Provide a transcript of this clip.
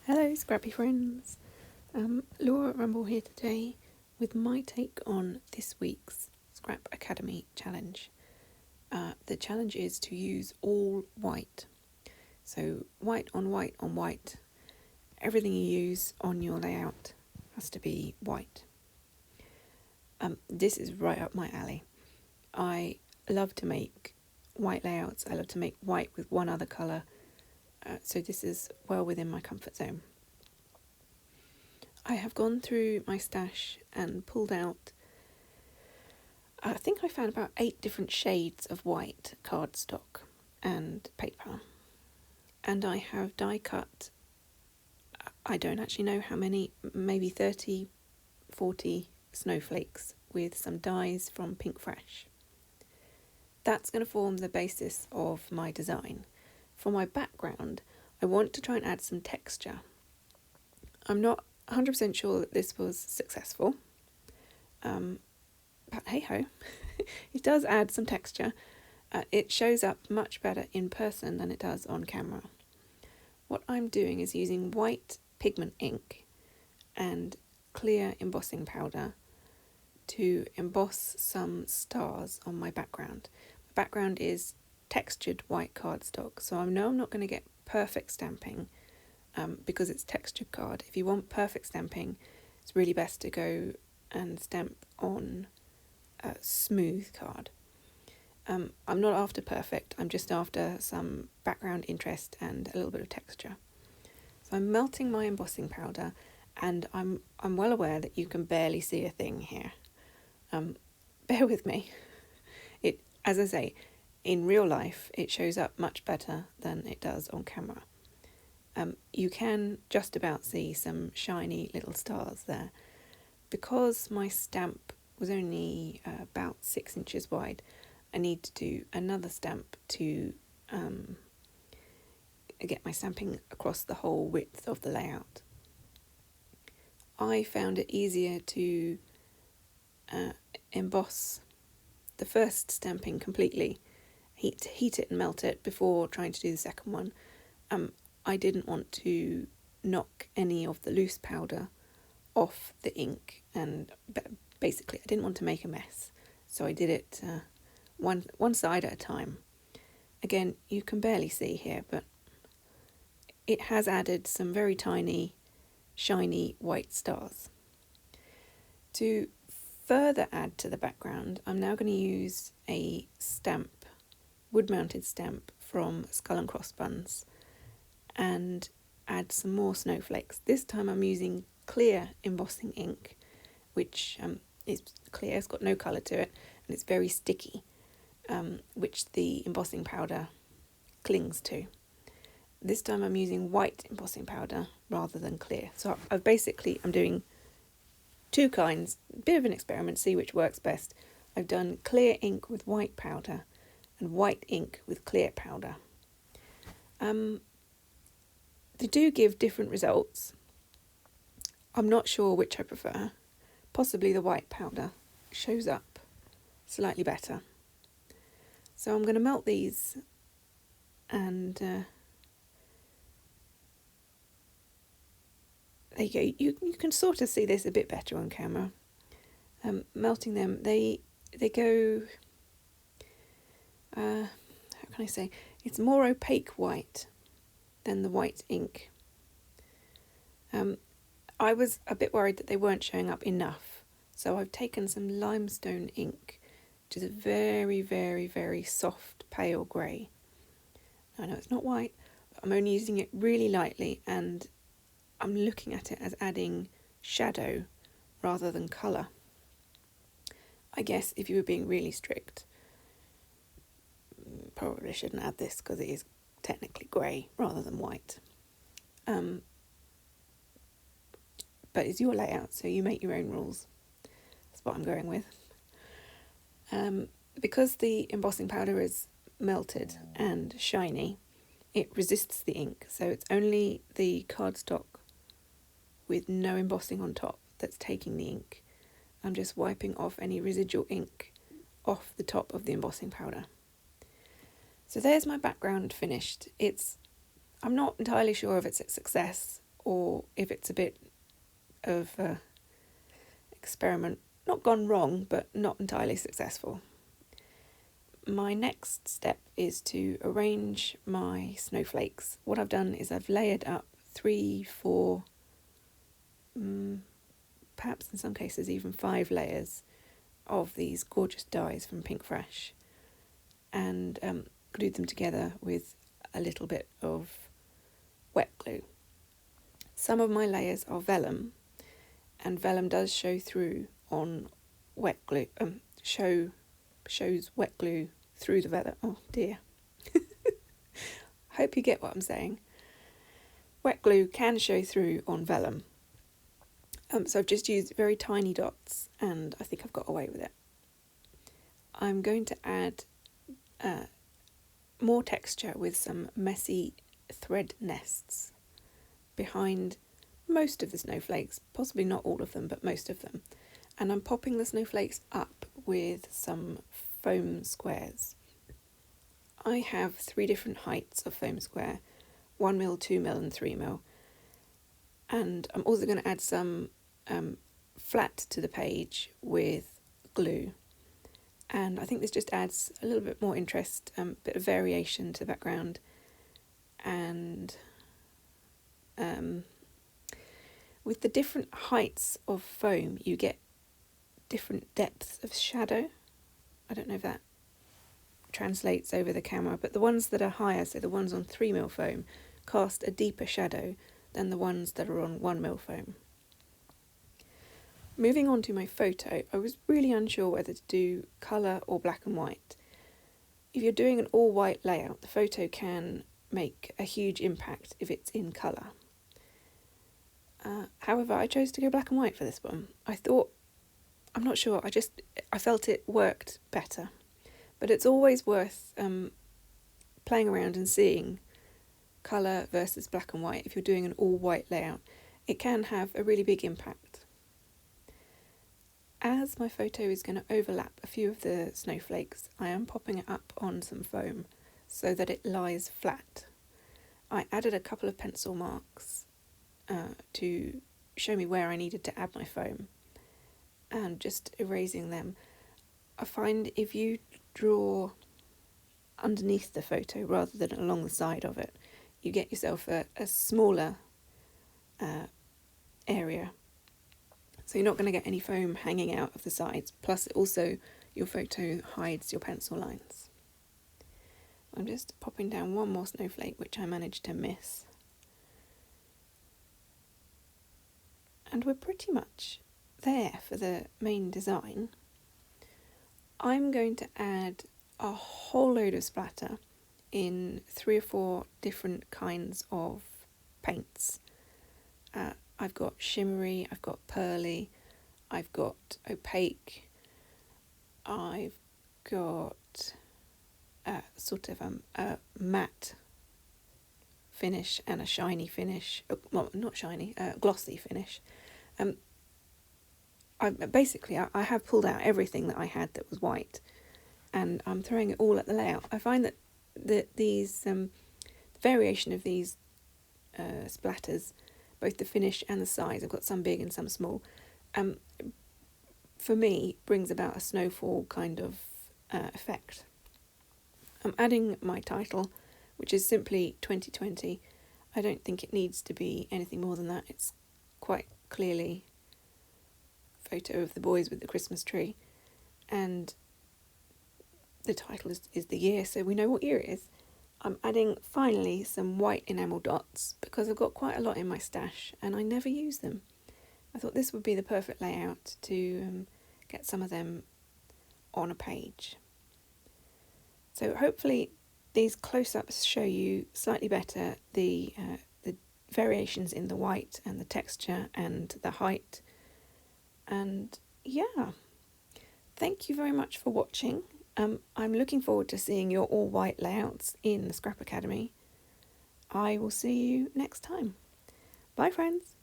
Hello, scrappy friends. Laura Rumble here today with my take on this week's Scrap Academy challenge. The challenge is to use all white. So white on white on white. Everything you use on your layout has to be white. This is right up my alley. I love to make white layouts. I love to make white with one other colour. So this is well within my comfort zone. I have gone through my stash and pulled out, I think I found about 8 different shades of white cardstock and paper. And I have die cut, I don't actually know how many, maybe 30, 40 snowflakes with some dies from pinkfresh. That's going to form the basis of my design. For my background, I want to try and add some texture. I'm not 100% sure that this was successful, but hey ho, it does add some texture. It shows up much better in person than it does on camera. What I'm doing is using white pigment ink and clear embossing powder to emboss some stars on my background. My background is textured white cardstock, so I know I'm not going to get perfect stamping because it's textured card. If you want perfect stamping, it's really best to go and stamp on smooth card. I'm not after perfect, I'm just after some background interest and a little bit of texture. So I'm melting my embossing powder, and I'm well aware that you can barely see a thing here. Bear with me. It, as I say, in real life, it shows up much better than it does on camera. You can just about see some shiny little stars there. Because my stamp was only about 6 inches wide, I need to do another stamp to get my stamping across the whole width of the layout. I found it easier to emboss the first stamping completely, heat it and melt it before trying to do the second one. I didn't want to knock any of the loose powder off the ink, and basically I didn't want to make a mess, so I did it one side at a time. Again, you can barely see here, but it has added some very tiny shiny white stars. To further add to the background, I'm now going to use a stamp, wood-mounted stamp from Skull and Crossbuns, and add some more snowflakes. This time I'm using clear embossing ink, which is clear, it's got no colour to it, and it's very sticky, which the embossing powder clings to. This time I'm using white embossing powder rather than clear. So I'm doing 2 kinds, a bit of an experiment, see which works best. I've done clear ink with white powder and white ink with clear powder. They do give different results. I'm not sure which I prefer. Possibly the white powder shows up slightly better. So I'm going to melt these, and there you go. You can sort of see this a bit better on camera. Melting them, they go, how can I say, it's more opaque white than the white ink. I was a bit worried that they weren't showing up enough, so I've taken some limestone ink, which is a very, very, very soft pale grey. I know it's not white, but I'm only using it really lightly, and I'm looking at it as adding shadow rather than colour. I guess if you were being really strict, probably shouldn't add this because it is technically grey rather than white. But it's your layout, so you make your own rules. That's what I'm going with. Because the embossing powder is melted and shiny, it resists the ink, so it's only the cardstock with no embossing on top that's taking the ink. I'm just wiping off any residual ink off the top of the embossing powder. So there's my background finished. I'm not entirely sure if it's a success or if it's a bit of a experiment, not gone wrong, but not entirely successful. My next step is to arrange my snowflakes. What I've done is I've layered up 3, 4, perhaps in some cases even 5 layers of these gorgeous dies from Pinkfresh, and glued them together with a little bit of wet glue. Some of my layers are vellum, and vellum does show through on wet glue. Shows wet glue through the vellum. Oh dear. Hope you get what I'm saying. Wet glue can show through on vellum. So I've just used very tiny dots, and I think I've got away with it. I'm going to add more texture with some messy thread nests behind most of the snowflakes, possibly not all of them, but most of them. And I'm popping the snowflakes up with some foam squares. I have 3 different heights of foam square, 1mm, 2mm and 3mm. And I'm also going to add some flat to the page with glue. And I think this just adds a little bit more interest, bit of variation to the background. And with the different heights of foam, you get different depths of shadow. I don't know if that translates over the camera, but the ones that are higher, so the ones on 3mm foam, cast a deeper shadow than the ones that are on 1mm foam. Moving on to my photo, I was really unsure whether to do colour or black and white. If you're doing an all-white layout, the photo can make a huge impact if it's in colour. However, I chose to go black and white for this one. I'm not sure, I felt it worked better. But it's always worth playing around and seeing colour versus black and white if you're doing an all-white layout. It can have a really big impact. As my photo is going to overlap a few of the snowflakes, I am popping it up on some foam so that it lies flat. I added a couple of pencil marks to show me where I needed to add my foam, and just erasing them. I find if you draw underneath the photo rather than along the side of it, you get yourself a smaller area. So you're not going to get any foam hanging out of the sides. Plus, also, your photo hides your pencil lines. I'm just popping down one more snowflake, which I managed to miss. And we're pretty much there for the main design. I'm going to add a whole load of splatter in 3 or 4 different kinds of paints. I've got shimmery, I've got pearly, I've got opaque, I've got sort of a matte finish and a shiny finish, well, not shiny, glossy finish. I have pulled out everything that I had that was white, and I'm throwing it all at the layout. I find that these variation of these splatters, both the finish and the size, I've got some big and some small, for me brings about a snowfall kind of effect. I'm adding my title, which is simply 2020. I don't think it needs to be anything more than that. It's quite clearly a photo of the boys with the Christmas tree, and the title is the year, so we know what year it is. I'm adding finally some white enamel dots because I've got quite a lot in my stash and I never use them. I thought this would be the perfect layout to get some of them on a page. So hopefully these close-ups show you slightly better the variations in the white and the texture and the height. And yeah, thank you very much for watching. I'm looking forward to seeing your all-white layouts in the Scrap Academy. I will see you next time. Bye, friends.